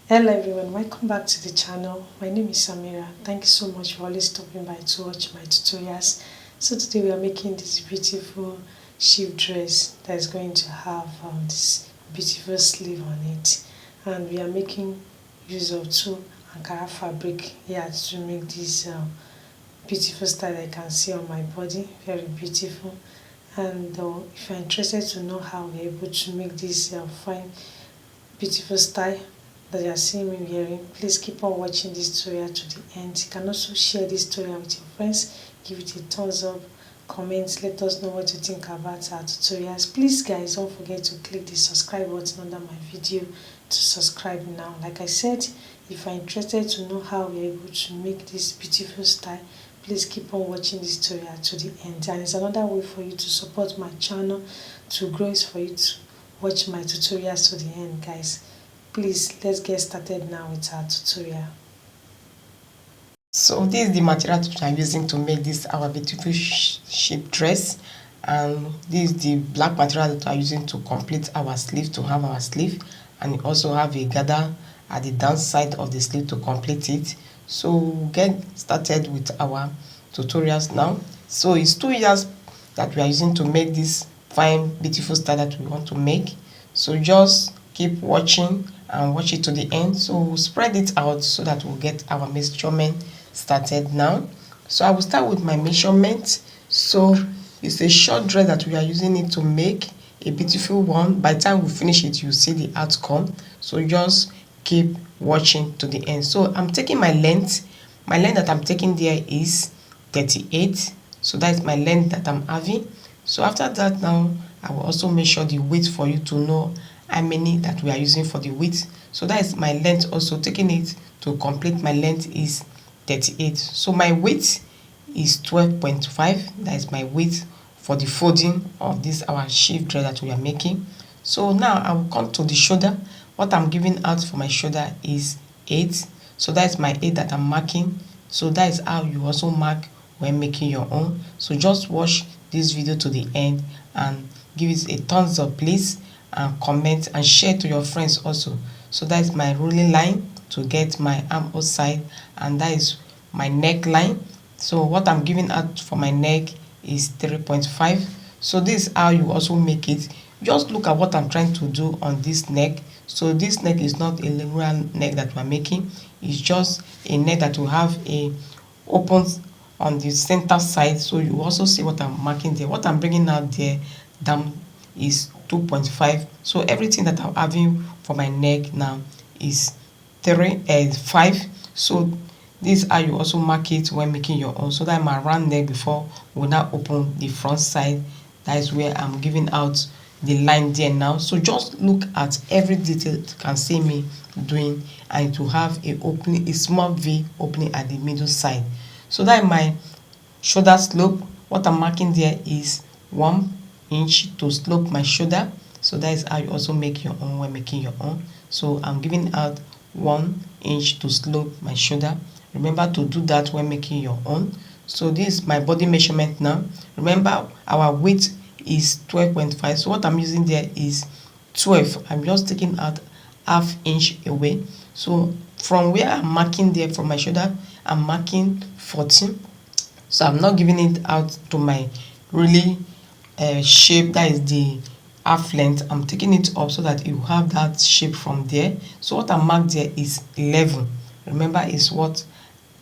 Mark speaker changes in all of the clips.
Speaker 1: Hello everyone, welcome back to the channel. My name is Samira. Thank you so much for always stopping by to watch my tutorials. So today we are making this beautiful sheep dress that is going to have this beautiful sleeve on it, and we are making use of two Ankara fabric here to make this beautiful style that you can see on my body. Very beautiful. And if you're interested to know how we're able to make this fine beautiful style that you are seeing me wearing, please keep on watching this tutorial to the end. You can also share this tutorial with your friends, give it a thumbs up, comment, let us know what you think about our tutorials. Please guys, don't forget to click the subscribe button under my video to subscribe now. Like I said, if you are interested to know how we are able to make this beautiful style, please keep on watching this tutorial to the end. And it's another way for you to support my channel to grow, is for you to watch my tutorials to the end, guys. Please, let's get started now with our tutorial.
Speaker 2: So this is the material that I'm using to make this our beautiful sheep dress, and this is the black material that I'm using to complete our sleeve, to have our sleeve, and we also have a gather at the down side of the sleeve to complete it. So we'll get started with our tutorials now. So it's 2 years that we are using to make this fine beautiful style that we want to make. So just keep watching and watch it to the end. So we'll spread it out so that we'll get our measurement started now. So I will start with my measurement. So it's a short dress that we are using it to make a beautiful one. By the time we finish it, you see the outcome. So just keep watching to the end. So I'm taking my length. My length that I'm taking there is 38. So that's my length that I'm having. So after that, now I will also measure the width for you to know how many that we are using for the width. So that is my length also. Taking it to complete my length is 38. So my width is 12.5. That is my width for the folding of this our sheep dress that we are making. So now I will come to the shoulder. What I'm giving out for my shoulder is 8. So that is my 8 that I'm marking. So that is how you also mark when making your own. So just watch this video to the end and give it a thumbs up please, and comment and share to your friends also. So that is my ruling line to get my arm outside, and that is my neckline. So what I'm giving out for my neck is 3.5. So this is how you also make it. Just look at what I'm trying to do on this neck. So this neck is not a regular neck that we're making. It's just a neck that will have a open on the center side. So you also see what I'm marking there. What I'm bringing out there down is 2.5. So everything that I'm having for my neck now is 5. So this is how you also mark it when making your own. So that my round neck before will now open the front side. That is where I'm giving out the line there now. So just look at every detail you can see me doing, and to have a opening, a small V opening at the middle side. So that my shoulder slope, what I'm marking there is 1 inch to slope my shoulder. So that is how you also make your own when making your own. So I'm giving out 1 inch to slope my shoulder. Remember to do that when making your own. So this is my body measurement now. Remember our width is 12.5. So what I'm using there is 12. I'm just taking out half inch away. So from where I'm marking there from my shoulder, I'm marking 14. So I'm not giving it out to my really shape, that is the half length. I'm taking it up so that you have that shape from there. So what I marked there is 11. Remember, is what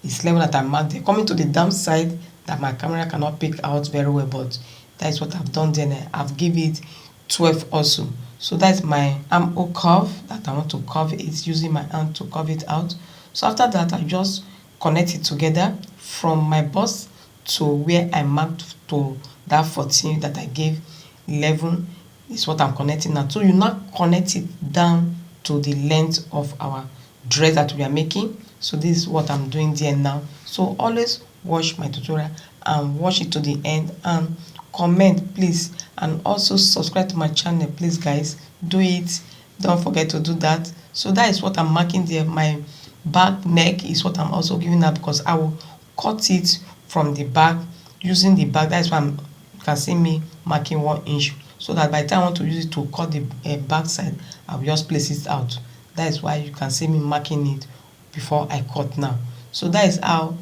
Speaker 2: is 11 that I marked there. Coming to the down side that my camera cannot pick out very well, but that is what I've done there. I've given it 12 also. So that's my armhole curve that I want to curve it, using my hand to curve it out. So after that, I just connect it together from my bust to where I marked to that 14 that I gave 11 is what I'm connecting now. So you now connect it down to the length of our dress that we are making. So this is what I'm doing there now. So always watch my tutorial and watch it to the end, and comment please, and also subscribe to my channel please guys. Do it, don't forget to do that. So that is what I'm marking there. My back neck is what I'm also giving out, because I will cut it from the back using the back. That is why you can see me marking 1 inch, so that by the time I want to use it to cut the back side, I will just place it out. That is why you can see me marking it before I cut now. So that is how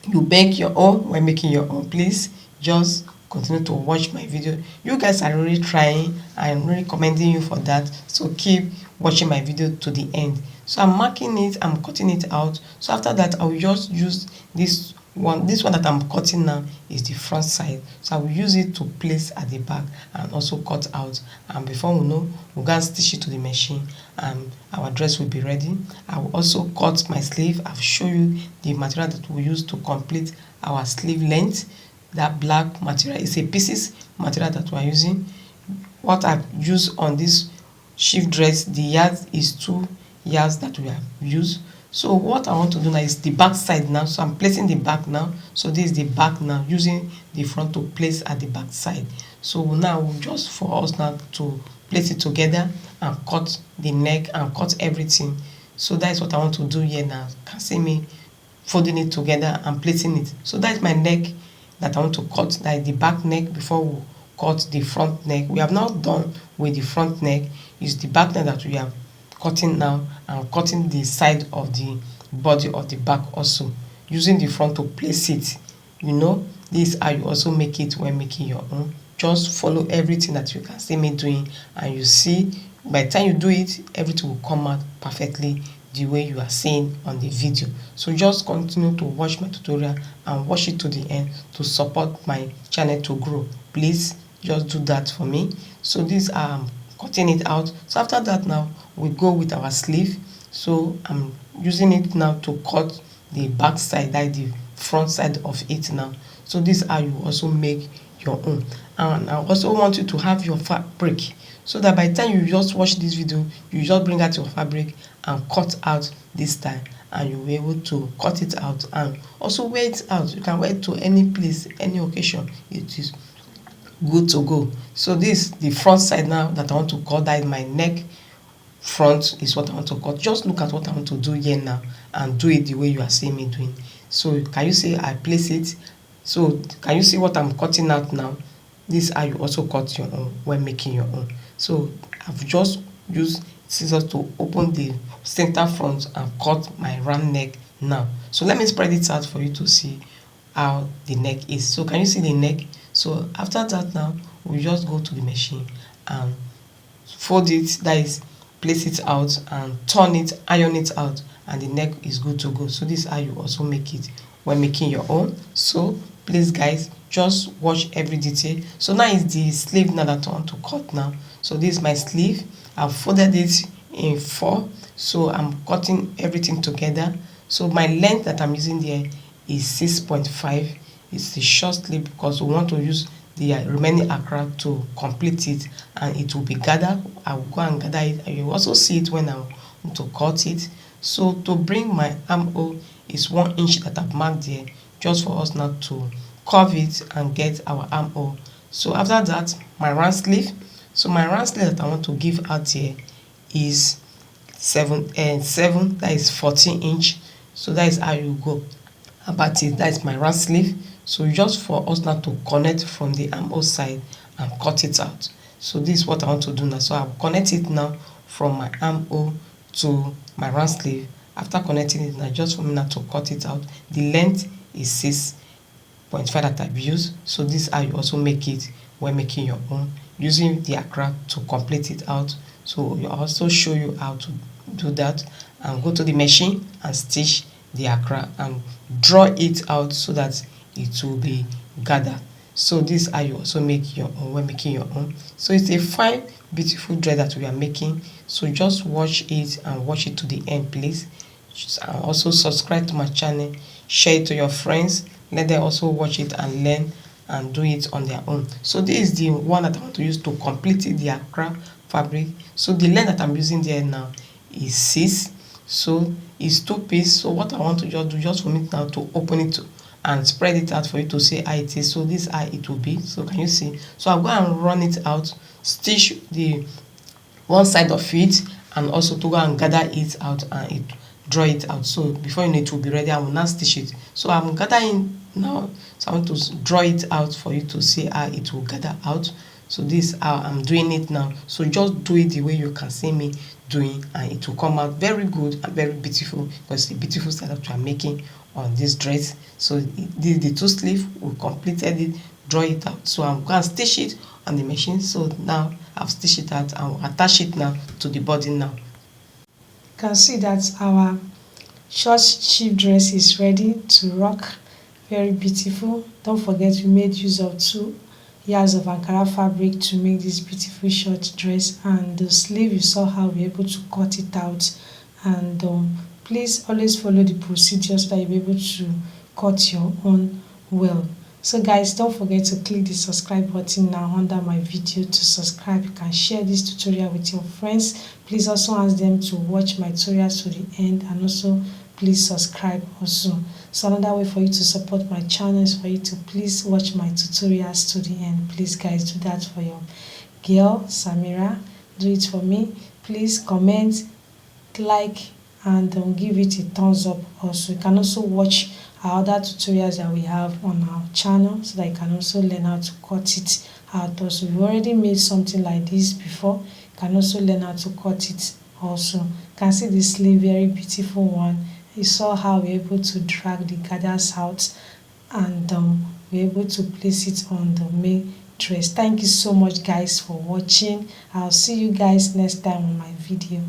Speaker 2: you make your own. When making your own, please just continue to watch my video. You guys are really trying. I'm really commending you for that, so keep watching my video to the end. So I'm marking it, I'm cutting it out. So after that, I will just use this one that I'm cutting now is the front side, so I will use it to place at the back and also cut out. And before we know, we'll go and stitch it to the machine and our dress will be ready. I will also cut my sleeve. I've shown you the material that we use to complete our sleeve length. That black material is a pieces material that we're using. What I've used on this shift dress, the yards is 2 yards that we have used. So what I want to do now is the back side now. So I'm placing the back now. So this is the back now, using the front to place at the back side. So now just for us now to place it together and cut the neck and cut everything. So that is what I want to do here now. You can see me folding it together and placing it. So that is my neck that I want to cut, that is the back neck, before we cut the front neck. We have now done with the front neck. It's the back neck that we are cutting now, and cutting the side of the body of the back also, using the front to place it. This is how you also make it when making your own. Just follow everything that you can see me doing, and you see by the time you do it, everything will come out perfectly the way you are seeing on the video. So just continue to watch my tutorial and watch it to the end to support my channel to grow. Please just do that for me. So this cutting it out. So after that, now we go with our sleeve. So I'm using it now to cut the back side, that is the front side of it now. So this is how you also make your own. And I also want you to have your fabric, so that by the time you just watch this video, you just bring out your fabric and cut out this style, and you'll be able to cut it out and also wear it out. You can wear it to any place, any occasion. It is good to go. So this the front side now that I want to cut. That is my neck front is what I want to cut. Just look at what I want to do here now and do it the way you are seeing me doing. So can you see I place it? So can you see what I'm cutting out now? This is how you also cut your own when making your own. So I've just used scissors to open the center front and cut my round neck now. So let me spread it out for you to see how the neck is. So can you see the neck? So after that, now we just go to the machine and fold it, that is place it out and turn it, iron it out, and the neck is good to go. So this is how you also make it when making your own. So please guys, just watch every detail. So now is the sleeve now that I want to cut now. So this is my sleeve. I've folded it in 4, so I'm cutting everything together. So my length that I'm using there is 6.5. It's the short sleeve because we want to use the remaining Ankara to complete it, and it will be gathered. I will go and gather it, and you will also see it when I want to cut it. So to bring my armhole is 1 inch that I've marked there, just for us now to curve it and get our armhole. So after that, my round sleeve. So my round sleeve that I want to give out here is 7, that is 14 inch. So that is how you go about it. That is my round sleeve. So just for us now to connect from the armhole side and cut it out. So this is what I want to do now. So I'll connect it now from my armhole to my round sleeve. After connecting it now, just for me now to cut it out. The length is 6.5 that I've used. So this is how you also make it when making your own, using the Ankara to complete it out. So we also show you how to do that, and go to the machine and stitch the Ankara and draw it out so that it will be gathered. So this is how you also make your own when making your own. So it's a fine, beautiful dress that we are making. So just watch it and watch it to the end, please. And also subscribe to my channel, share it to your friends, let them also watch it and learn and do it on their own. So this is the one that I want to use to complete it, the Ankara fabric. So the length that I'm using there now is 6. So it's 2 pieces. So what I want to just do, just for me now to open it and spread it out for you to see how it is. So this is how it will be. So can you see? So I'll go and run it out, stitch the one side of it, and also to go and gather it out and draw it out. So before you know it will be ready, I will now stitch it. So I'm gathering now, so I want to draw it out for you to see how it will gather out. So this is how I'm doing it now. So just do it the way you can see me doing, and it will come out very good and very beautiful, because it's a beautiful style that we are making on this dress. So the two sleeve, we completed it, draw it out. So I'm going to stitch it on the machine. So now I've stitched it out, and we'll attach it now to the body now.
Speaker 1: You can see that our short sleeve dress is ready to rock. Very beautiful. Don't forget we made use of 2 yards of Ankara fabric to make this beautiful short dress, and the sleeve, you saw how we're able to cut it out. And please always follow the procedure so that you'll be able to cut your own well. So guys, don't forget to click the subscribe button now under my video to subscribe. You can share this tutorial with your friends. Please also ask them to watch my tutorials to the end, and also please subscribe also. So another way for you to support my channel is for you to please watch my tutorials to the end. Please guys, do that for your girl Samira. Do it for me. Please comment, like, and give it a thumbs up also. You can also watch our other tutorials that we have on our channel, so that you can also learn how to cut it out also. We've already made something like this before. You can also learn how to cut it also. You can see the sleeve, very beautiful one. You saw how we're able to drag the gathers out, and we're able to place it on the main dress. Thank you so much guys for watching. I'll see you guys next time on my video.